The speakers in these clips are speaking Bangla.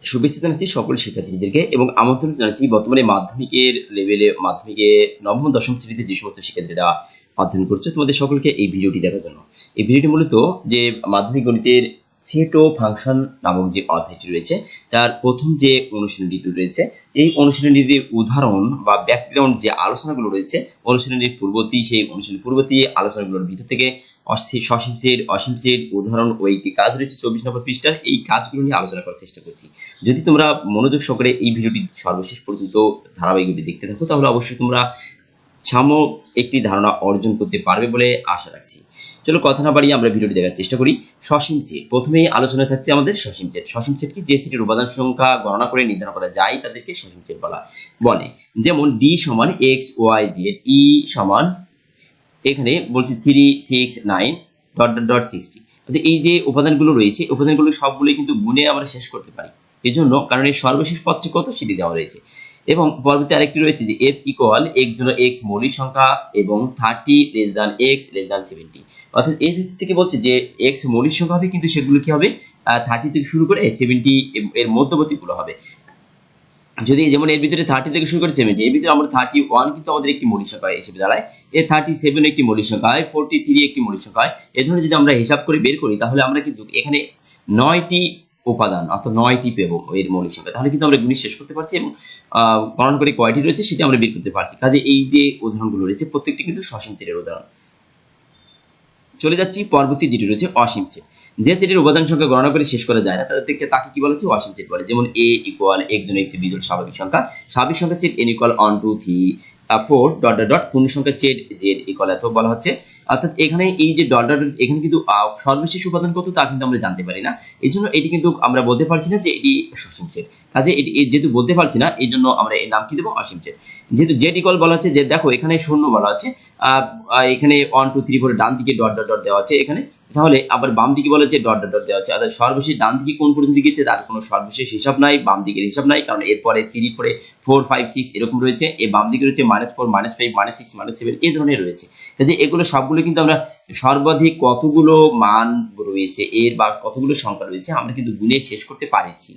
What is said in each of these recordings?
শুভেচ্ছা জানাচ্ছি সকল শিক্ষার্থীদেরকে এবং আমন্ত্রণ জানাচ্ছি বর্তমানে মাধ্যমিকের লেভেলে মাধ্যমিকে নবম দশম শ্রেণীতে যে সমস্ত শিক্ষার্থীরা অধ্যয়ন করছে তোমাদের সকলকে এই ভিডিওটি দেখার জন্য। এই ভিডিওটি মূলত যে মাধ্যমিক গণিতের সেট ও ফাংশন নামক যে অধ্যায়টি রয়েছে তার প্রথম যে অনুশীলনীটি রয়েছে এই অনুশীলনীটির উদাহরণ বা ব্যাকগ্রাউন্ড যে আলোচনাগুলো রয়েছে অনুশীলনীর পূর্ববর্তী সেই অনুশীলনী পূর্ববর্তী আলোচনাগুলোর ভিতর থেকে সসীম সেট অসীম সেট উদাহরণ ও একটি কাজ রয়েছে 24 নম্বর পৃষ্ঠার, এই কাজগুলো নিয়ে আলোচনা করার চেষ্টা করছি। যদি তোমরা মনোযোগ সহকারে এই ভিডিওটি সর্বশেষ পর্যন্ত ধারাবাহিকভাবে দেখতে থাকো তাহলে অবশ্যই তোমরা সাময়িক একটি ধারণা অর্জন করতে পারবে বলে আশা রাখছি। চলো কথা না বাড়িয়ে আমরা ভিডিওটি দেখার চেষ্টা করি। সসীম সেট প্রথমেই আলোচনা থাকছে আমাদের সসীম সেট। সসীম সেট কি? যে সেটের উপাদান সংখ্যা গণনা করে নির্ধারণ করা যায় তাদেরকে সসীম সেট বলে। যেমন d সমান x y z, e সমান এখানে বলছি 3 6 9 ডট ডট ডট 60। অর্থাৎ এই যে উপাদানগুলো রয়েছে উপাদানগুলো সবগুলোই কিন্তু গুণে আমরা শেষ করতে পারি, এজন্য কারণ এই সর্বশেষ পদটি কত সেটি দেওয়া রয়েছে। এবং পরবর্তী আরেকটি রয়েছে যে f ইকুয়াল x জন্য x মৌলিক সংখ্যা এবং 30 less than x less than 70। অর্থাৎ এর ভিতর থেকে বলছে যে x মৌলিক সংখ্যা হবে কিন্তু সেগুলো কি হবে 30 থেকে শুরু করে 70 এর মধ্যবর্তীগুলো হবে। যদি যেমন এর ভিতরে 30 থেকে শুরু করে 70, এর ভিতরে আমরা 31 কিন্তু আমাদের একটি মৌলিক সংখ্যা হিসেবে দাঁড়ায়, এর 37 একটি মৌলিক সংখ্যা হয়, 43 একটি মৌলিক সংখ্যা হয়। এই ধরনের যদি আমরা হিসাব করে বের করি তাহলে আমরা কিন্তু এখানে 9টি উপাদান অর্থাৎ 9টি পেব এর মৌলিক সংখ্যা, তাহলে কিন্তু আমরা গুণে শেষ করতে পারছি এবং গণনা করে কয়টি রয়েছে সেটা আমরা বের করতে পারছি। কাজে এই যে উদাহরণগুলো রয়েছে প্রত্যেকটি কিন্তু সসীম সেটের উদাহরণ। চলে যাচ্ছি পরবর্তী যেটি রয়েছে অসীম সেট। যে সেটের উপাদান সংখ্যা গণনা করে শেষ করা যায় না তাকে কি বলা হচ্ছে? অসীম সেট বলে। যেমন a ইকুয়াল x জন x বিজোড় স্বাভাবিক সংখ্যা set n equal 1 2 3 4 dot dot dot পূর্ণ সংখ্যা সেট z ইকুয়াল এত বলা হচ্ছে। অর্থাৎ এখানে এই যে ডট ডট এখানে কিন্তু সর্বশেষ উপাদান কত তা কিন্তু আমরা জানতে পারি না, এইজন্য এটি কিন্তু আমরা বলতে পারছি না যে এটি সসীম সেট। কাজে এটি যেহেতু বলতে পারছি না এই জন্য আমরা এর নাম কি দেবো? অসীম সেট। যেহেতু z ইকুয়াল বলা হচ্ছে, যে দেখো এখানে শূন্য বলা হচ্ছে, এখানে 1 2 3 4 ডান দিকে ডট ডট ডট দেওয়া আছে এখানে, তাহলে আবার বাম দিকে বলা হচ্ছে ডট ডট ডট দেওয়া আছে। অর্থাৎ সর্বশেষ ডান দিকে কোন পর্যন্ত গিয়েছে তার কোনো সর্বশেষ হিসাব নাই, বাম দিকের হিসাব নাই, কারণ এরপরে 3 পরে 4 5 6 এরকম রয়েছে, এই বাম দিকে রয়েছে -4 -5 -6 -7 এই ধরনের রয়েছে। কাজে এগুলো সবগুলো কিন্তু আমরা সর্বাধিক কতগুলো মান রয়েছে এর বা কতগুলো সংখ্যা রয়েছে আমরা কিন্তু গুণে শেষ করতে পারছি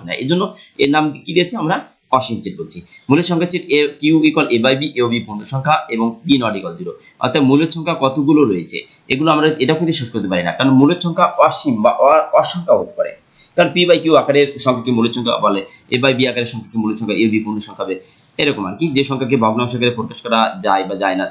না, এজন্য এর নাম কি দিয়েছে? আমরা অসীম সেট বলছি। মূলের সংখ্যা set q equal a by b, a ও b পূর্ণ সংখ্যা এবং b নট ইকুয়াল 0। অর্থাৎ মূলের সংখ্যা কতগুলো রয়েছে এগুলো আমরা এটাও কিন্তু শেষ করতে পারি না, কারণ মূলের সংখ্যা অসীম বা অসংখ্য হতে পারে। কারণ p বাই q আকারের সংখ্যাকে মূলের সংখ্যা বলে, a বাই b আকারের সংখ্যাকে মূলের সংখ্যা, a b পূর্ণ সংখ্যা হবে, এরকম আর কি। যে সংখ্যাকে ভগ্নাংশ আকারে প্রকাশ করা যায় বা যায় না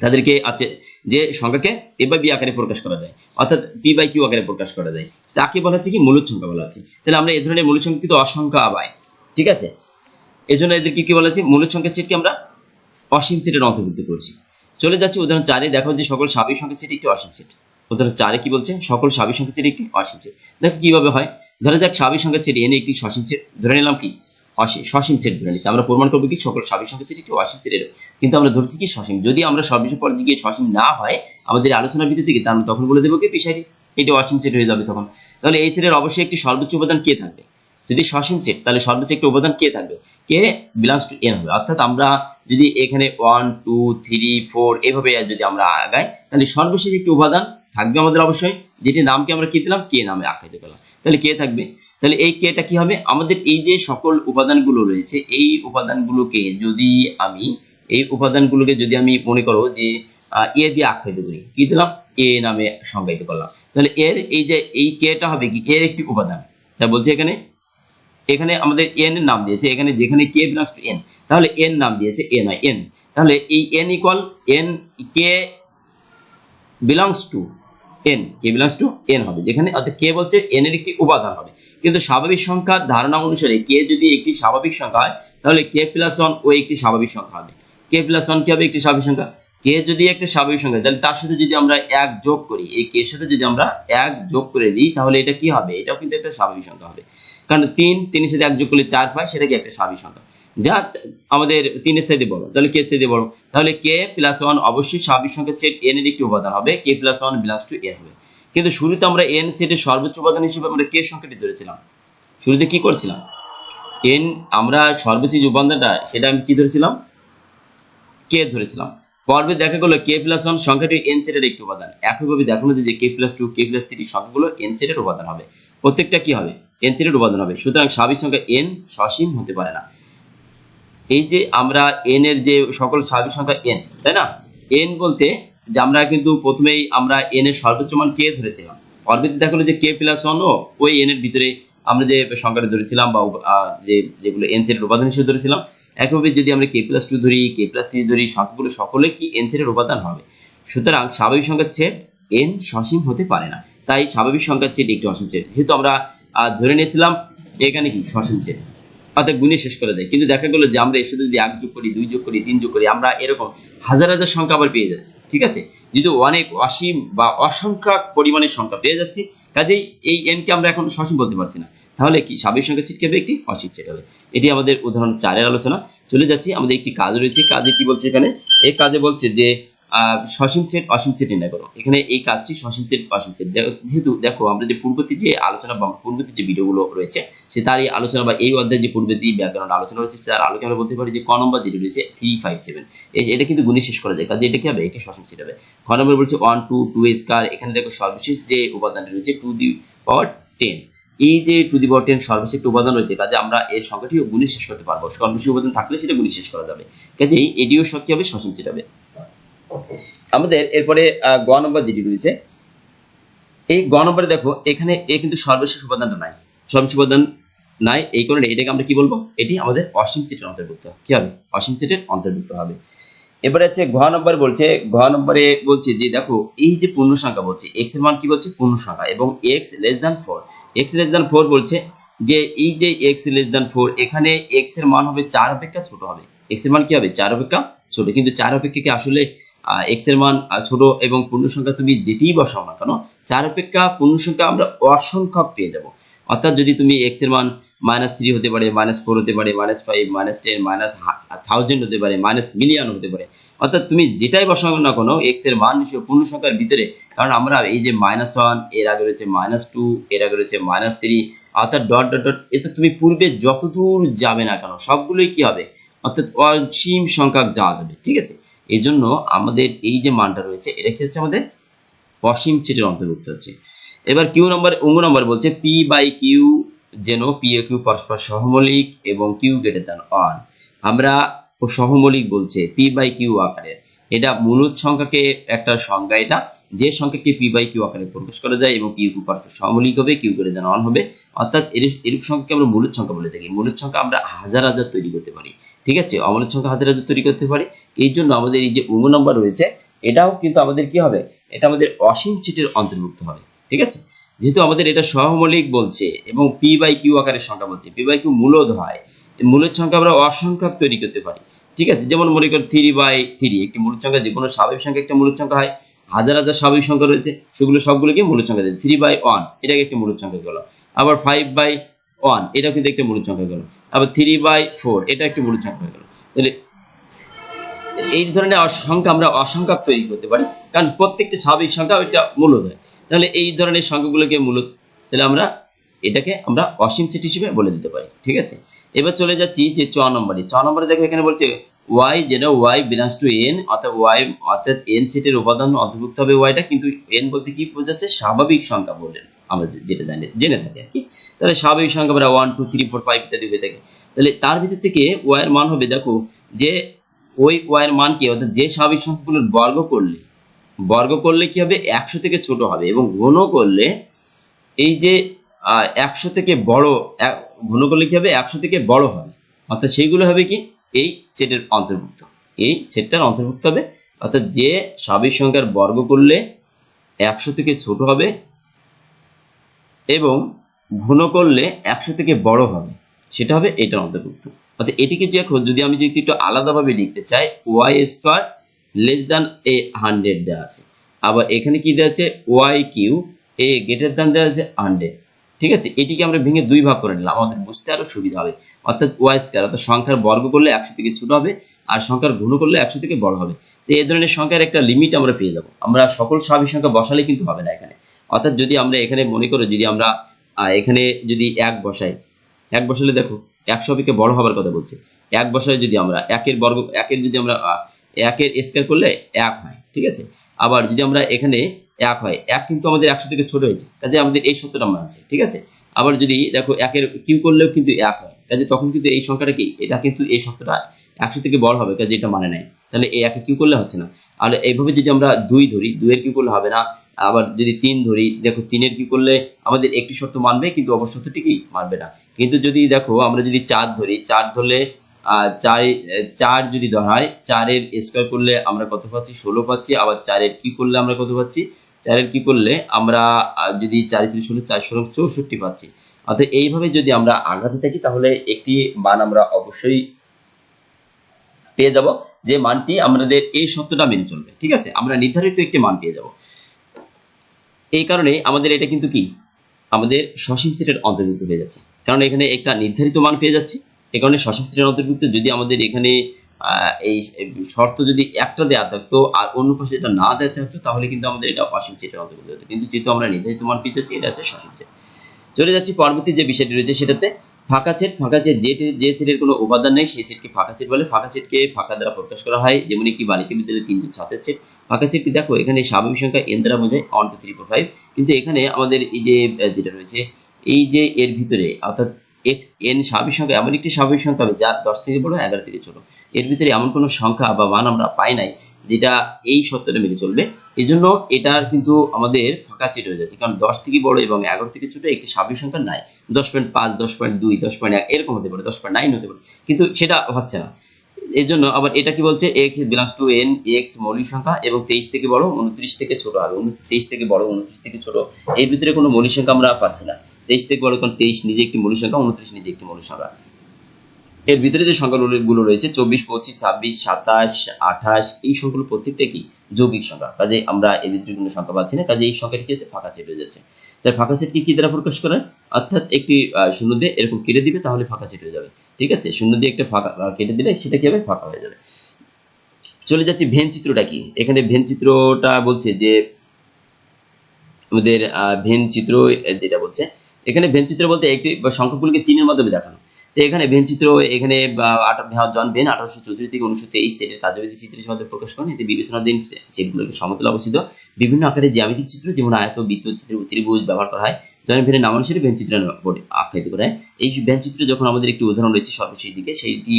তাদেরকে আছে যে সংখ্যাকে a বাই b আকারে প্রকাশ করা যায় অর্থাৎ p বাই q আকারে প্রকাশ করা যায় তাকে বলা হচ্ছে কি? মূলের সংখ্যা বলা হচ্ছে। তাহলে আমরা এই ধরনের মূলের সংখ্যা কিন্তু অসংখ্য পাই, ঠিক আছে? এজন্য এদেরকে কি বলা হচ্ছে? মূলের সংখ্যা সেটকে আমরা অসীম সেটের অন্তর্ভুক্ত করছি। চলে যাচ্ছে উদাহরণ 4-এ। দেখো যে সকল স্বাভাবিক সংখ্যা সেট একটি অসীম সেট। উদাহরণ 4-এ কি বলছে? সকল স্বাভাবিক সংখ্যা সেট একটি অসীম সেট। দেখো কিভাবে হয়। ধরা যাক স্বাভাবিক সংখ্যা সেট n একটি সসীম সেট, ধরে নিলাম কি সসীম সেট ধরে নিচ্ছি। আমরা প্রমাণ করবো কি সকল স্বাভাবিক সংখ্যা সেট একটি অসীম সেট, কিন্তু আমরা ধরছি কি সসীম। যদি আমরা সর্বশেষ পরের দিকে সসীম না হয় আমাদের আলোচনার ভিতর থেকে, আমরা তখন বলে দেবো কি বিষয়টি এটি অসীম সেট হয়ে যাবে তখন। তাহলে এই সেটের অবশ্যই একটি সর্বোচ্চ উপাদান কে থাকবে? যদি সসীম সেট তাহলে সর্বোচ্চ একটা উপাদান কে থাকবে? কে বিলংস টু n হবে। অর্থাৎ আমরা যদি এখানে 1 2 3 4 এভাবে যদি আমরা আগাই তাহলে সর্বশেষ একটি উপাদান থাকবে আমাদের অবশ্যই, যেটির নামকে আমরা কি দিলাম? কে নামে আখ্যায়িত করলাম। তাহলে কে থাকবে, তাহলে এই কেটা কি হবে? আমাদের এই যে সকল উপাদানগুলো রয়েছে এই উপাদানগুলোকে যদি আমি মনে করো যে এ দিয়ে আখ্যায়িত করি, কি দিলাম? এ নামে সংজ্ঞায়িত করলাম, তাহলে এর এই যে এই কেটা হবে কি? এর একটি উপাদান। তাই বলছে এখানে আমাদের n এর নাম দিয়েছে, এখানে যেখানে k বিলংস টু n তাহলে n নাম দিয়েছে n হয় n, তাহলে এই n equal n k belongs to n হবে যেখানে, অর্থাৎ k বলছে n এর একটি উপাদান হবে। কিন্তু স্বাভাবিক সংখ্যার ধারণা অনুসারে k যদি একটি স্বাভাবিক সংখ্যা হয় তাহলে k প্লাস 1 ও একটি স্বাভাবিক সংখ্যা হবে। k প্লাস 1 কি হবে? একটি স্বাভাবিক সংখ্যা। k যদি একটা স্বাভাবিক সংখ্যা তাহলে তার সাথে যদি আমরা 1 যোগ করি, এই k এর সাথে যদি আমরা 1 যোগ করে দিই তাহলে এটা কি হবে? এটাও কিন্তু একটা স্বাভাবিক সংখ্যা হবে, কারণ 3 এর সাথে 1 যোগ করলে 4 পাই, সেটা কি একটা স্বাভাবিক সংখ্যা যা আমাদের 3 এর চাইতে বড়। তাহলে k এর চাইতে বড়, তাহলে k প্লাস 1 অবশ্যই স্বাভাবিক সংখ্যা সেট n এর একটি উপাদান হবে, k plus 1 belongs to n হবে। কিন্তু শুরুতে আমরা n সেটের সর্বোচ্চ উপাদান হিসেবে আমরা k সংখ্যাটি ধরেছিলাম। শুরুতে কি করেছিলাম? n আমরা সর্বোচ্চ যে উপাদানটা সেটা আমি কি ধরেছিলাম? k ধরেছিলাম। পর্বে দেখা গেল k প্লাস 1 সংখ্যাটি n সেটের একটি উপাদান। একইভাবে দেখানো যায় যে k প্লাস 2 k প্লাস 3 সংখ্যাগুলো n সেটের উপাদান হবে। প্রত্যেকটা কি হবে? এন সেটের উপাদান হবে। সুতরাং স্বাভাবিক সংখ্যা n সসীম হতে পারে না। এই যে আমরা n এর যে সকল স্বাভাবিক সংখ্যা n, তাই না, n বলতে যে আমরা কিন্তু প্রথমেই আমরা n এর সর্বোচ্চ মান কে ধরেছিলাম, পরবর্তীতে দেখা হলো যে k প্লাস 1 ও ওই n এর ভিতরে আমরা যে সংখ্যাটা ধরেছিলাম বা যেগুলো n সেটের উপাদান হিসেবে ধরেছিলাম, একইভাবে যদি আমরা k প্লাস 2 ধরি, k প্লাস 3 ধরি, সংখ্যাগুলো সকলে কি n সেটের উপাদান হবে। সুতরাং স্বাভাবিক সংখ্যার সেট n সসীম হতে পারে না, তাই স্বাভাবিক সংখ্যার সেট একটি অসীম সেট। যেহেতু আমরা ধরে নিয়েছিলাম এখানে কি সসীম সেট, অর্থাৎ গুণে শেষ করা যায়, কিন্তু দেখা গেলো যে আমরা এর সাথে যদি 1 যোগ করি, 2 যোগ করি, 3 যোগ করি, আমরা এরকম হাজার হাজার সংখ্যা আবার পেয়ে যাচ্ছি। ঠিক আছে, যেহেতু অনেক অসীম বা অসংখ্যক পরিমাণের সংখ্যা পেয়ে যাচ্ছি, কাজেই এই n কে আমরা এখন সসীম বলতে পারছি না, তাহলে কি স্বাভাবিক সংখ্যা সেট হবে একটি অসীম সেট হবে। এটি আমাদের উদাহরণ 4 এর আলোচনা। চলে যাচ্ছি, আমাদের একটি কাজ রয়েছে। কাজে কি বলছে এখানে, এই কাজে বলছে যে সসীম সেট অসীম সেট নির্ণয় করো। এখানে এই কাজটি সসীম সেট অসীম সেট, যেহেতু দেখো আমরা যে পূর্ববর্তী যে আলোচনা বা পূর্ববর্তী যে ভিডিওগুলো রয়েছে সে তারই আলোচনা বা এই অধ্যায়ে যে পূর্ববর্তী ব্যাকগ্রাউন্ড আলোচনা রয়েছে তার আলোকে আমরা বলতে পারি যে ক নম্বর যেটি রয়েছে 357, এটা কিন্তু গুণে শেষ করা যায়, কাজে এটা কি হবে, এটি সসীম সেট হবে। খ নম্বর বলছে 1 2 2 স্কয়ার, এখানে দেখো সর্বশেষ যে উপাদানটি রয়েছে টু দি পাওয়ার 10, এই যে টু দি পাওয়ার 10 সর্বশেষ একটা উপাদান রয়েছে, কাজে আমরা এই সংখ্যাটিও গুণে শেষ করতে পারবো, সর্বশেষ উপাদান থাকলে সেটা গুণে শেষ করা যাবে, কাজেই এটিও কি হবে, সসীম সেট হবে। আমাদের এরপরে গ নম্বর যেটি রয়েছে, এই গ নম্বরে দেখো এখানে কিন্তু সর্বশেষ উপাদানটা নাই, সর্বশেষ উপাদান নাই, এই কারণে এটাকে আমরা কি বলবো, এটি আমাদের অসীম সেটের অন্তর্ভুক্ত কি হবে, অসীম সেটের অন্তর্ভুক্ত হবে। এবারে হচ্ছে ঘ নম্বর বলছে, ঘ নম্বরে বলছে যে দেখো এই যে পূর্ণ সংখ্যা বলছে x এর মান কি বলছে, পূর্ণ সংখ্যা, এবং x less than 4, x less than 4 বলছে যে এই যে x লেস দ্যান 4, এখানে x এর মান হবে 4 অপেক্ষা ছোট হবে, x এর মান কি হবে, 4 অপেক্ষা ছোট, কিন্তু 4 অপেক্ষা কি আসলে x এর মান ছোট, এবং পূর্ণ সংখ্যা তুমি যেটিই বসাও না কেন 4 অপেক্ষা পূর্ণ সংখ্যা আমরা অসংখ্যক পেয়ে যাব। অর্থাৎ যদি তুমি x এর মান -3 হতে পারে, -4 হতে পারে, -5, -10, -1000 হতে পারে, -মিলিয়ন হতে পারে, অর্থাৎ তুমি যেটাই বসাও না কেন x এর মান হিসেবে পূর্ণ সংখ্যার ভিতরে, কারণ আমরা এই যে -1 এর আগে রয়েছে -2 এর আগে রয়েছে -3, অর্থাৎ ডট ডট ডট, এতে তুমি পূর্বে যতদূর যাবে না কেন সবগুলোই কি হবে, অর্থাৎ অসীম সংখ্যক যাওয়া যাবে। ঠিক আছে, এই জন্য আমাদের এই যে মানটা রয়েছে এটা কি হচ্ছে, আমাদের অসীম সেটের অন্তর্ভুক্ত হচ্ছে। এবার কিউ নম্বর, অঙ্গ নম্বর বলছে পি বাই কিউ যেন পি ও কিউ পরস্পর সহমৌলিক এবং কিউ গ্রেটার দ্যান 1, আমরা সহমৌলিক বলছে পি বাই কিউ আকারের, এটা মূলদ সংখ্যাকে একটা সংজ্ঞা, এটা যে সংখ্যাকে পি বাই কিউ আকারে প্রকাশ করা যায় এবং পি ও কিউ পরস্পর সহমৌলিক হবে, কিউ গ্রেটার দ্যান 1 হবে, অর্থাৎ এরূপ সংখ্যাকে আমরা মূলদ সংখ্যা বলে থাকি। মূলদ সংখ্যা আমরা হাজার হাজার তৈরি করতে পারি, ঠিক আছে, অমূলদ সংখ্যা হাজার হাজার তৈরি করতে পারি। এই জন্য আমাদের এই যে অঙ্গ নম্বর রয়েছে এটাও কিন্তু আমাদের কি হবে, এটা আমাদের অসীম সেটের অন্তর্ভুক্ত হবে। ঠিক আছে, যেহেতু আমাদের এটা সহমৌলিক বলছে এবং পি বাই কিউ আকারের সংখ্যা বলছে, পি বাই কিউ মূলদ হয়, মূলদ সংখ্যা আমরা অসংখ্যক তৈরি করতে পারি। ঠিক আছে, যেমন মনে করি 3/3 একটি মূলদ সংখ্যা, যে কোনো স্বাভাবিক সংখ্যা একটা মূলদ সংখ্যা হয়, হাজার হাজার স্বাভাবিক সংখ্যা রয়েছে সবগুলোকে মূলদ সংখ্যা দেয়। 3/1 এটাকে একটা মূলদ সংখ্যা গেল, আবার 5/1 এটাও কিন্তু একটা মূলদ সংখ্যা গেল, আবার 3/4 এটা একটা মূলদ সংখ্যা গেল। তাহলে এই ধরনের সংখ্যা আমরা অসংখ্যক তৈরি করতে পারি, কারণ প্রত্যেকটি স্বাভাবিক সংখ্যা ওইটা মূলদ হয়। তাহলে এই ধরনের সংখ্যাগুলোকে মূলদ, তাহলে আমরা এটাকে আমরা অসীম সেট হিসেবে বলে দিতে পারি। ঠিক আছে, এবার চলে যাচ্ছি যে চ নম্বরে দেখো এখানে বলছে y যেন y বিলংস টু n, অর্থাৎ n সেটের উপাদান অন্তর্ভুক্ত হবে yটা, কিন্তু n বলতে কি বোঝাচ্ছে, স্বাভাবিক সংখ্যা বললেন আমরা যেটা জেনে থাকি আর কি। তাহলে স্বাভাবিক সংখ্যা আমরা 1 2 3 4 5 ইত্যাদি হয়ে থাকে। তাহলে তার ভিতর থেকে y এর মান হবে, দেখো যে ওই y এর মান কি, অর্থাৎ যে স্বাভাবিক সংখ্যাগুলোর বর্গ করলে কি হবে, 100 থেকে ছোট হবে, এবং গুণ করলে এই যে 100 থেকে বড়, গুণ করলে কি হবে, 100 থেকে বড় হবে, অর্থাৎ সেইগুলো হবে কি এই সেটের অন্তর্ভুক্ত, এই সেটটার অন্তর্ভুক্ত হবে। অর্থাৎ যে স্বাভাবিক সংখ্যার বর্গ করলে 100 থেকে ছোট হবে এবং গুণ করলে 100 থেকে বড় হবে, সেটা হবে এটার অন্তর্ভুক্ত। অর্থাৎ এটিকে যদি আমি যদি একটু আলাদাভাবে লিখতে চাই, ওয়াই স্কোয়ার লেস দ্যান 100 দেওয়া আছে, আবার এখানে কি দেওয়া আছে, ওয়াই কিউ এ গ্রেটার দ্যান দেওয়া আছে 100। ঠিক আছে, এটিকে আমরা ভেঙে দুই ভাগ করে নিলাম, আমাদের বুঝতে আরো সুবিধা হবে। অর্থাৎ ওয়াই স্কোয়ার, অর্থাৎ সংখ্যার বর্গ করলে 100 থেকে ছোট হবে আর সংখ্যার গুণ করলে 100 থেকে বড় হবে। তো এই ধরনের সংখ্যার একটা লিমিট আমরা পেয়ে যাব। আমরা সকল স্বাভাবিক সংখ্যা বসালে কিন্তু হবে না এখানে, অর্থাৎ যদি আমরা এখানে মনে করো, যদি আমরা এখানে যদি 1 বসাই, 1 বসালে দেখো 100 অপেক্ষা বড় হবার কথা বলছে, 1 বসায় যদি আমরা 1 যদি আমরা 1 এর স্কয়ার করলে 1 হয়। ঠিক আছে, আবার যদি আমরা এখানে 1 হয়, 1 কিন্তু আমাদের 100 থেকে ছোট হয়েছে, কাজে আমাদের এই সূত্রটা মানছে। ঠিক আছে, আবার যদি দেখো একের কিউ করলেও কিন্তু এক হয়, কাজে তখন কিন্তু এই সংখ্যাটা কি, এটা কিন্তু এই সংখ্যাটা 100 থেকে বড় হবে, কাজে এটা মানে নাই, তাহলে এই একে কিউ করলে হচ্ছে না। আর এইভাবে যদি আমরা 2 ধরি, 2 এর কিউ করলে হবে না। আবার যদি 3 ধরি, দেখো 3 এর কিউ করলে আমাদের একটি শর্ত মানবে কিন্তু অপর শর্তটি কি মানবে না। কিন্তু যদি দেখো আমরা যদি 4 ধরি, 4 ধরলে 4 যদি ধরা হয়, 4 এর স্কয়ার করলে আমরা কত পাচ্ছি, 16 পাচ্ছি। আবার 4 এর কিউ করলে আমরা কত পাচ্ছি, 4 এর কিউ করলে আমরা যদি 4 × 16 464 পাচ্ছি। অর্থাৎ এইভাবে যদি আমরা আগাতে থাকি তাহলে একটি মান আমরা অবশ্যই পেয়ে যাব, যে মানটি আমাদের এই শর্তটা মেনে চলবে। ঠিক আছে, আমরা নির্ধারিত একটি মান পেয়ে যাব। এই কারণে আমাদের এটা কিন্তু কি, আমাদের সসীম সেটের অন্তর্ভুক্ত হয়ে যাচ্ছে, কারণ এখানে একটা নির্ধারিত মান পেয়ে যাচ্ছি। এই কারণে সসীম সেটের অন্তর্ভুক্ত। যদি আমাদের এখানে এই শর্ত যদি একটা দেওয়া থাকতো আর অন্য পাশে এটা না দেওয়া থাকতো, তাহলে কিন্তু আমাদের এটা অসীম সেটের অন্তর্ভুক্ত হতো। কিন্তু যেহেতু আমরা নির্ধারিত মান পেয়ে যাচ্ছি, এটা হচ্ছে সসীম সেট। চলে যাচ্ছি পরবর্তী যে বিষয়টি রয়েছে সেটাতে, ফাঁকা সেট। ফাঁকা সেট যে সেটের কোনো উপাদান নেই সেই সেটকে ফাঁকা সেট বলে। ফাঁকা সেটকে ফাঁকা দ্বারা প্রকাশ করা হয়, যেমন একটি বালিকা বিদ্যালয়ে 3 জন ছাত্রের সেট। ফাঁকা সেটটি দেখো এখানে স্বাভাবিক সংখ্যা n দ্বারা বোঝায় 1 2 3 4 5, কিন্তু এখানে আমাদের এই যে যেটা রয়েছে, এই যে এর ভিতরে অর্থাৎ n স্বাভাবিক সংখ্যা, এমন একটি স্বাভাবিক সংখ্যা হবে যা 10 থেকে বড় 11 থেকে ছোট। এর ভিতরে এমন কোনো সংখ্যা বা মান আমরা পাই নাই যেটা এই সত্যটা মেনে চলবে। এই জন্য এটার কিন্তু আমাদের ফাঁকা সেট হয়ে যাচ্ছে, কারণ 10 থেকে বড় এবং 11 থেকে ছোট একটি স্বাভাবিক সংখ্যা নাই। 10.5 10.2 10.1 এরকম হতে পারে, 10.9 হতে পারে, কিন্তু সেটা হচ্ছে না। এই জন্য আবার এটা কি বলছে, x belongs to n, x মৌলিক সংখ্যা এবং 23 থেকে বড় 29 থেকে ছোট হবে। 23 থেকে বড় 29 থেকে ছোট, এর ভিতরে কোনো মৌলিক সংখ্যা আমরা পাচ্ছি না। 23 থেকে বড়, কারণ 23 নিজে একটি মৌলিক সংখ্যা, 29 নিজে একটি মৌলিক সংখ্যা। এর ভিতরে যে সংখ্যাগুলো রয়েছে 24 25 26 27 28, এই সংখ্যাগুলো প্রত্যেকটা কি যৌগিক সংখ্যা, কাজে আমরা এর ভিতরে কোনো সংখ্যা পাচ্ছি না, কাজে এই সংখ্যাটি কি হচ্ছে, ফাঁকা সেট হয়ে যাচ্ছে। তাই ফাঁকা সেটকে কি দ্বারা প্রকাশ করা হয়, অর্থাৎ একটি শূন্য দিয়ে এরকম কেটে দিবে, তাহলে ফাঁকা সেট হয়ে যাবে। ঠিক আছে, শূন্য দিয়ে একটা ফাঁকা কেটে দিলে সেটা কি হবে, ফাঁকা হয়ে যাবে। চলে যাচ্ছি ভেন চিত্রটা কি। এখানে ভেন চিত্রটা বলছে যে আমাদের ভেন চিত্র যেটা বলছে, এখানে ভেন চিত্র বলতে একটি সংখ্যাগুলিকে চিহ্নের মাধ্যমে দেখানো। তো এখানে ভেন চিত্র, এখানে জন ভেন 1834 থেকে 1923 সেটের কার্যবিধি চিত্রের সাথে প্রকাশ করেন। এতে বিবেচনাধীন সেটগুলোকে সমতলে অবস্থিত বিভিন্ন আকারে জ্যামিতিক চিত্র, যেমন আয়ত, বৃত্ত, ত্রিভুজ ব্যবহার করা হয়। জন ভেনের নামানুসারে ভেন চিত্র আখ্যায়িত করা হয়। এই ভেন চিত্র যখন আমাদের একটি উদাহরণ রয়েছে সর্বশেষ দিকে, সেইটি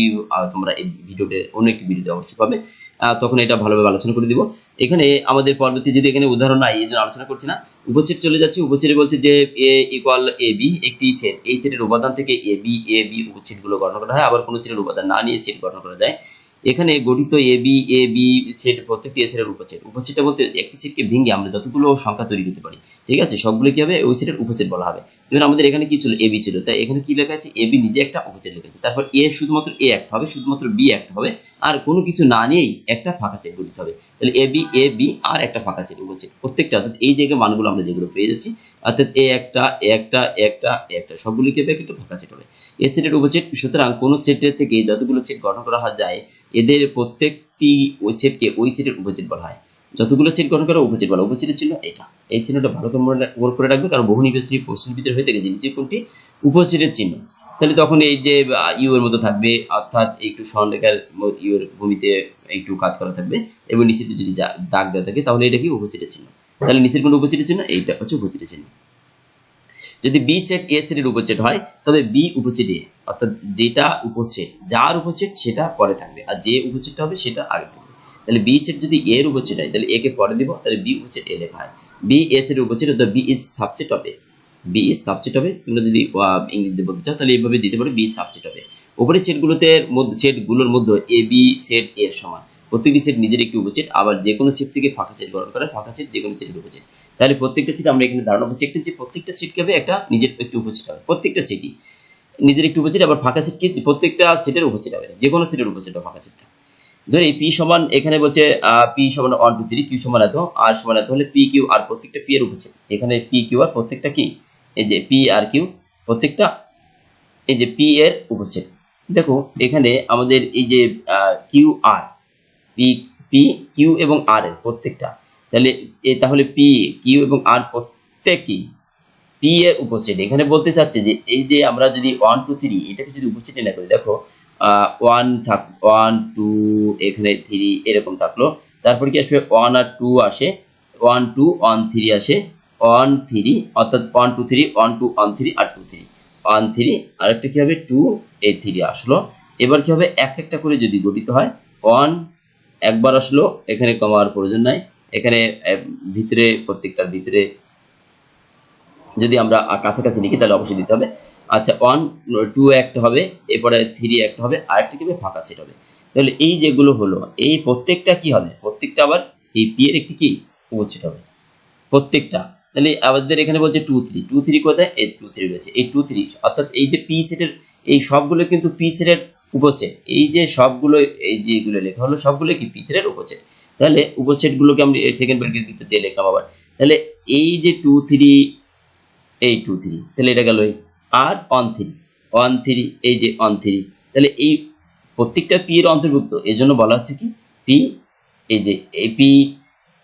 তোমরা এই ভিডিওতে অন্য একটি ভিডিওতে অবশ্যই পাবে, তখন এটা ভালোভাবে আলোচনা করে দিব। এখানে আমাদের পরবর্তী যদি এখানে উদাহরণ নাই, এই জন্য আলোচনা করছি না। উপছেদ চলে যাচ্ছে। উপছেদে বলছে যে a = ab একটি ছেদ, এই ছেদের উপাদান থেকে ab উপছেদগুলো গঠন করা হয়। আবার কোনো ছেদের উপাদান না নিয়ে ছেদ গঠন করা যায়। এখানে গঠিত ab ছেদ প্রত্যেকটি এ ছেদের উপছেদ। উপছেদটা বলতে একটি ছেদকে ভেঙে আমরা যতগুলো সংখ্যা তৈরি করতে পারি, ঠিক আছে, সবগুলো কি হবে, ওই ছেদের উপছেদ বলা হবে। যেমন আমাদের এখানে কি ছিল, ab ছিল, তাই এখানে কি লেখা আছে, ab নিজে একটা উপছেদ লেখা আছে। তারপর a শুধুমাত্র a একটা হবে, শুধুমাত্র b একটা হবে, আর কোনো কিছু না নিয়েই একটা ফাঁকা ছেদ গঠিত হবে। তাহলে ab আর একটা ফাঁকা ছেদ উপছেদ প্রত্যেকটা, অর্থাৎ এই জায়গায় মানগুলো আমরা যেগুলো পেয়ে যাচ্ছি, অর্থাৎ একটা সবগুলিকে একটা ফাঁকা সেট হবে। এ সেটের উপছেদ। সুতরাং কোনো সেটের থেকে যতগুলো সেট গঠন করা যায়, এদের প্রত্যেকটি ওই সেটকে ওই সেটের উপছেদ বলা হয়। যতগুলো সেট গঠন করা উপছেদ বলা। উপছেদের চিহ্ন এটা, এই চিহ্নটা ভালো করে মনে করে রাখবে, কারণ বহু নির্বাচনী প্রশ্নের ভিতরে হয়ে থাকে যে নিচে কোনটি উপছেদের চিহ্ন। তাহলে তখন এই যে ইউ এর মতো থাকবে, অর্থাৎ একটু স্বর্ণরেখার ইউর ভূমিতে একটু কাজ করা থাকবে, এবং নিচেতে যদি দাগ দেওয়া থাকে, তাহলে এটা কি উপছেদের চিহ্ন। তাহলে নিচের কোন উপছেদের চিহ্ন, এইটা হচ্ছে উপছেদের চিহ্ন। যদি বি সেট এ সেটের উপছেদ হয়, তবে বি উপছেদ এ, অর্থাৎ যেটা উপছেদ, যার উপছেদ সেটা পরে থাকবে, আর যে উপছেদটা হবে সেটা আগে থাকবে। তাহলে বি সেট যদি এর উপছেদ হয়, তাহলে এ কে পরে দিব, তাহলে বি উপছেদ এ লেখা হয়। বি এ সেটের উপছেদ, অর্থাৎ বি ইজ সাবসেট হবে। বি ইজ সাবসেট হবে। তোমরা যদি ইংরেজিতে বলতে চাও, তাহলে এইভাবে দিতে পারো, বি সাবসেট হবে। উপরের সেটগুলোর মধ্যে এ বি সেট এর সমান। প্রত্যেকটি সেট নিজের একটি উপছেদ, আবার যে কোনো সেট থেকে ফাঁকা সেট গঠন করে, ফাঁকা সেট যে কোনো সেটের উপছেদ। তাহলে প্রত্যেকটা সেট আমরা এখানে ধারণা করছি একটা, যে প্রত্যেকটা সেট কি হবে, একটা নিজের একটি উপছেদ হবে। প্রত্যেকটা সেটই নিজের একটি উপছেদ, আবার ফাঁকা সেট কি প্রত্যেকটা সেটের উপছেদ হবে, যে কোনো সেটের উপছেদ হবে ফাঁকা সেটটা। ধরে পি সমান, এখানে বলছে পি সমান 1 2 3, কিউ সমান এত, আর সমান এত হলে পি কিউ আর প্রত্যেকটা পি এর উপছেদ। এখানে পি কিউ আর প্রত্যেকটা কি, এই যে পি আর কিউ প্রত্যেকটা, এই যে পি এর উপছেদ। দেখো এখানে আমাদের এই যে কিউ আর, পি কিউ এবং আর এর প্রত্যেকটা, তাহলে পি কিউ এবং আর প্রত্যেকই পি এর উপছেদ। এখানে বলতে চাচ্ছে যে এই যে আমরা যদি 1 2 3 এটাকে যদি উপছেদ না করি, দেখো 1 2 এখানে 3 এরকম থাকলো, তারপর কি আসবে 1 আর 2 আসে, 1 2 1 3 আসে, অন থ্রি, অর্থাৎ 1 2 3 1 2 1 3 আর 2 3 1 3, আরেকটা কি হবে 2 এই 3 আসলো। এবার কি হবে এক একটা করে যদি গঠিত হয় 1 একবার আসলো, এখানে কমার প্রয়োজন নাই, এখানে ভিতরে প্রত্যেকটার ভিতরে যদি আমরা কাছাকাছি লিখি তাহলে অবশ্যই দিতে হবে। আচ্ছা 1 2 একটা হবে, এরপরে 3 একটা হবে, আরেকটা কি হবে ফাঁকা সেট হবে। তাহলে এই যেগুলো হলো এই প্রত্যেকটা কি হবে, প্রত্যেকটা আবার এই পি এর একটি কি উপসেট হবে প্রত্যেকটা। তাহলে আমাদের এখানে বলছে 2 3, 2 3 কোথায়, এই 2 3 রয়েছে, এই 2 3 অর্থাৎ এই যে পি সেটের এই সবগুলো কিন্তু পি সেটের উপসেট, এই যে সবগুলো এই যে এগুলো লেখা হলো সবগুলো কি পি সেটের উপসেট। তাহলে উপসেটগুলোকে আমরা সেকেন্ড ব্র্যাকেটের ভিতর দিয়ে লিখলাম আবার। তাহলে এই যে 2 3 এই 2 3, তাহলে এটা গেল আর 1 3 1 3 এই যে 1 3, তাহলে এই প্রত্যেকটা পি এর অন্তর্ভুক্ত, এই জন্য বলা হচ্ছে কি পি, এই যে এই P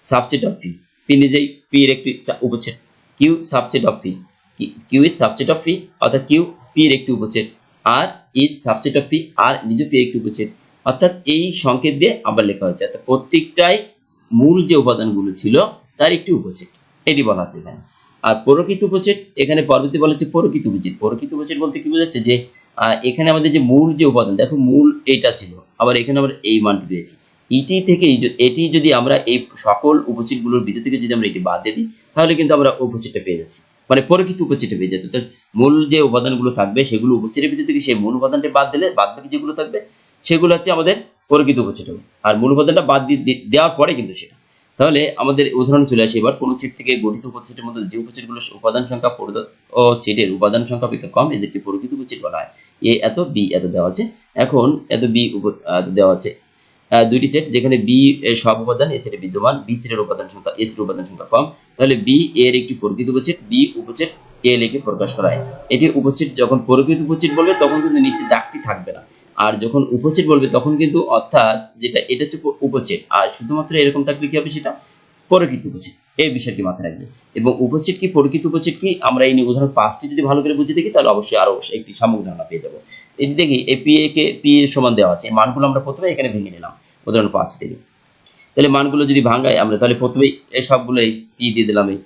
subset of P, P নিজেই পি এর একটি উপসেট, Q subset of P, Q is subset of P, অর্থাৎ কিউ পি এর একটি উপসেট, R is subset of P, আর নিজে পি এর একটি উপসেট, অর্থাৎ এই সংকেত দিয়ে আবার লেখা হয়েছে, অর্থাৎ প্রত্যেকটাই মূল যে উপাদানগুলো ছিল তার একটি উপসেট, এটি বলা হচ্ছে এখানে। আর প্রকৃত উপসেট এখানে পরবর্তী বলা হচ্ছে প্রকৃত উপসেট। প্রকৃত উপসেট বলতে কি বোঝাচ্ছে যে এখানে আমাদের যে মূল যে উপাদান, দেখো মূল এটা ছিল, আবার এখানে আবার এই মানটি রয়েছে, ইটি থেকে এটি যদি আমরা এই সকল উপসেটগুলোর ভিতর থেকে যদি আমরা এটি বাদ দিয়ে দিই তাহলে কিন্তু আমরা উপসেটটা পেয়ে যাচ্ছি, মানে প্রকৃত উপসেটটা পেয়ে যেত। তো মূল যে উপাদানগুলো থাকবে সেগুলো উপসেটের ভিতর থেকে সেই মূল উপাদানটা বাদ দিলে বাদ বাকি যেগুলো থাকবে সেগুলো হচ্ছে আমাদের প্রকৃত উপসেট হবে, আর মূল উপাদানটা বাদ দেওয়ার পরে কিন্তু সেটা। তাহলে আমাদের উদাহরণ চলে আসে এবার, কোনো সেট থেকে গঠিত উপসেটের মধ্যে যে উপসেটগুলো উপাদান সংখ্যা ও সেটের উপাদান সংখ্যা অপেক্ষা কম এদেরকে প্রকৃত উপসেট বলা হয়। এ এত বি এত দেওয়া আছে, এখন এত বি দেওয়া আছে দুইটি সেট যেখানে বি এর সব উপাদান এ সেটে বিদ্যমান, বি সেটের উপাদান সংখ্যা এ সেটের উপাদান সংখ্যা কম, তাহলে বি এর একটি প্রকৃত উপসেট, বি উপসেট এ লিখে প্রকাশ করা হয়। এটি উপসেট যখন প্রকৃত উপসেট বলবে তখন কিন্তু নিচে দাগটি থাকবে না, আর যখন উপসেট বলবে তখন কিন্তু অর্থাৎ যেটা এটা হচ্ছে উপসেট, আর শুধুমাত্র এরকম থাকলে কি হবে সেটা প্রকৃত উপসেট, এই বিষয়টি মাথায় রাখবে। এবং উপসেট কি প্রকৃত উপসেট কি আমরা এই উদাহরণ 5টি যদি ভালো করে বুঝে দেখি তাহলে অবশ্যই আরো একটি সামগ্রিক ধারণা পেয়ে যাবো। এটি দেখি এই পি এ কে পি এর সমান দেওয়া আছে, মানগুলো আমরা প্রথমে এখানে ভেঙে নিলাম উদাহরণ 5 থেকে। তাহলে মানগুলো যদি ভাঙাই আমরা তাহলে প্রথমেই এই সবগুলোই পি দিয়ে দিলাম, এই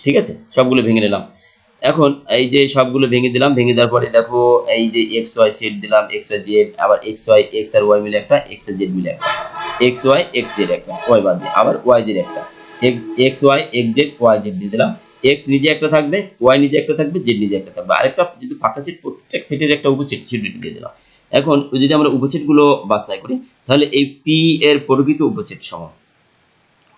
ঠিক আছে সবগুলো ভেঙে নিলাম। এখন এই যে সবগুলো ভেঙে দিলাম, ভেঙে দেওয়ার পরে দেখো এই যে এক্স ওয়াই সেট দিলাম, এক্স ওয়াই জেড, আবার এক্স ওয়াই এক্স আর ওয়াই মিলে একটা, এক্স আর জেড মিলে একটা, এক্স ওয়াই এক্স জেড একটা, ওয়াই বাদ দিয়ে আবার ওয়াই জেড একটা, X Y X Z Y Z দিয়ে দিলাম। এক্স নিজে একটা থাকবে, ওয়াই নিজে একটা থাকবে, জেড নিজে একটা থাকবে, আরেকটা যদি ফাঁকা সেট প্রত্যেক সেটের একটা উপসেট সেট দিয়ে দিলাম। এখন যদি আমরা উপসেটগুলো বাছাই করি তাহলে এই পি এর প্রকৃত উপসেট সমান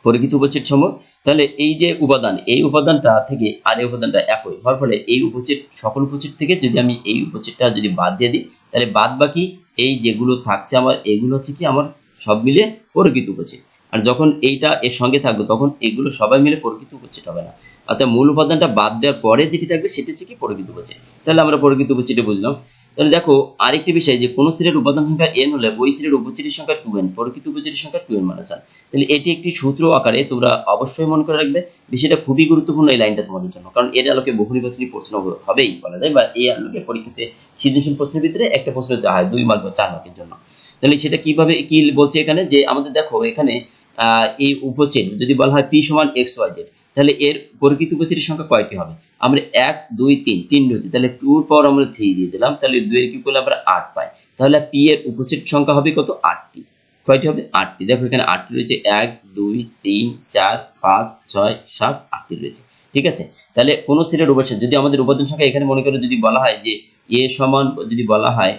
প্রকৃত উপসেট সম, তাহলে এই যে উপাদান এই উপাদানটা থেকে আর এই উপাদানটা একই হওয়ার ফলে এই উপসেট সকল উপসেট থেকে যদি আমি এই উপসেটটা যদি বাদ দিয়ে দিই তাহলে বাদ বাকি এই যেগুলো থাকছে আমার এগুলো হচ্ছে কি আমার সব মিলে প্রকৃত উপসেট, আর যখন এইটা এর সঙ্গে থাকবে তখন এগুলো সবাই মিলে প্রকৃত উপসেট হবে না, অর্থাৎ মূল উপাদানটা বাদ দেওয়ার পরে যেটি থাকবে সেটা হচ্ছে কি প্রকৃত উপসেট। তাহলে আমরা প্রকৃত উপসেটে বুঝলাম। তাহলে দেখো আরেকটি বিষয় যে কোনো সেটের উপাদান সংখ্যা n হলে ওই সেটের উপসেটের সংখ্যা 2n, প্রকৃত উপসেটের সংখ্যা 2n - 1। তাহলে এটি একটি সূত্র আকারে তোমরা অবশ্যই মনে করে রাখবে, বিষয়টা খুবই গুরুত্বপূর্ণ এই লাইনটা তোমাদের জন্য, কারণ এর আলোকে বহু নির্বাচনী প্রশ্ন হবেই বলা যায়, বা এই আলোকে পরীক্ষাতে সৃজনশীল প্রশ্নের ভিতরে একটা প্রশ্ন চাওয়া হয় 2 মার্ক বা 4 মার্কের জন্য। তাহলে সেটা কিভাবে কি বলছে এখানে যে আমাদের দেখো এখানে এই উপসেট যদি বলা হয় পি সমান এক্স ওয়াই জেড, তাহলে এর প্রকৃত উপসেটের সংখ্যা কয়টি হবে, আমরা 1 2 3 রয়েছে, তাহলে 2 এর পাওয়ার আমরা 3 দিয়ে দিলাম, তাহলে 2 এর কি করলে আমরা 8 পাই, তাহলে পি এর উপসেট সংখ্যা হবে কত 8টি, কয়টি হবে 8টি। দেখো এখানে 8টি রয়েছে, 1 2 3 4 5 6 7 8টি রয়েছে, ঠিক আছে। তাহলে কোন সেটের উপসেট যদি আমাদের উপাদান সংখ্যা এখানে মনে করো যদি বলা হয় যে এ সমান যদি বলা হয়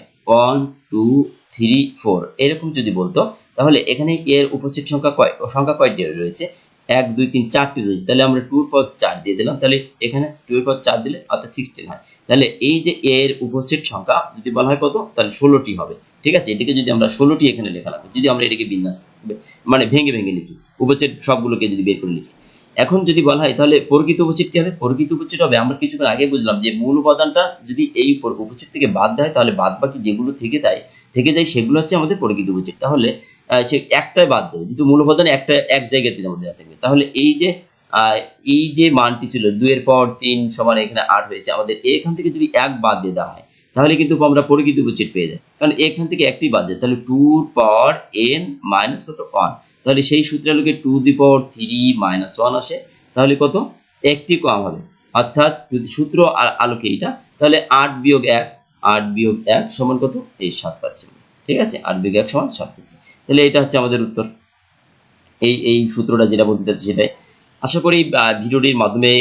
1 2 3 4 এরকম যদি বলতো, তাহলে এখানে এর উপসেট সংখ্যা কয়টি রয়েছে 1 2 3 4টি রয়েছে, তাহলে আমরা 2 এর পাওয়ার 4 দিয়ে দিলাম, তাহলে এখানে 2 এর পাওয়ার 4 দিলে অর্থাৎ 16 হয়। তাহলে এই যে এর উপসেট সংখ্যা যদি বলা হয় কত, তাহলে 16টি হবে, ঠিক আছে। এটাকে যদি আমরা 16টি এখানে লেখা লাগবে, যদি আমরা এটাকে বিন্যাস মানে ভেঙে ভেঙে লিখি, উপসেট সবগুলোকে যদি বের করে লিখি। এখন যদি বলা হয় তাহলে প্রকৃত উপসেট কি হবে, প্রকৃত উপসেট হবে আমরা কিছুক্ষণ আগে বুঝলাম যে মূল উপাদানটা যদি এই উপসেট থেকে বাদ দেয় তাহলে বাদ বাকি যেগুলো থেকে যায় সেগুলো হচ্ছে আমাদের প্রকৃত উপসেট। তাহলে সে একটাই বাদ দেবে, যেহেতু মূল উপাদান একটা এক জায়গাতে আমাদের দেওয়া থাকবে, তাহলে এই যে মানটি ছিল 2 এর পাওয়ার 3 সমান এখানে 8 হয়েছে, আমাদের এখান থেকে যদি 1 বাদ দিয়ে দেওয়া হয় তাহলে কিন্তু আমরা প্রকৃত উপসেট পেয়ে যাই, কারণ এখান থেকে একটি বাদ যায়, তাহলে 2 পাওয়ার n মাইনাস কত 1, তাহলে সেই সূত্রের লোকে 2 দি পাওয়ার 3 - 1 আসে, তাহলে কত একটি কম হবে, অর্থাৎ যদি সূত্র আলোকে এটা, তাহলে 8 - 1 সমান কত? এই 7 পাচ্ছি। ঠিক আছে, 8 - 1 সমান 7 পাচ্ছি। তাহলে এটা হচ্ছে আমাদের উত্তর। এই সূত্রটা যেটা বলতে চাচ্ছি সেটাই। আশা করি ভিডিওটির মাধ্যমে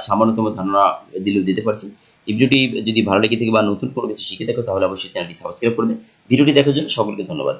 সামান্যতম ধারণা দিলেও দিতে পারছি। এই ভিডিওটি যদি ভালো লেগে থাকে বা নতুন কোনো কিছু শিখে থাকো তাহলে অবশ্যই চ্যানেলটি সাবস্ক্রাইব করবে। ভিডিওটি দেখার জন্য সকলকে ধন্যবাদ।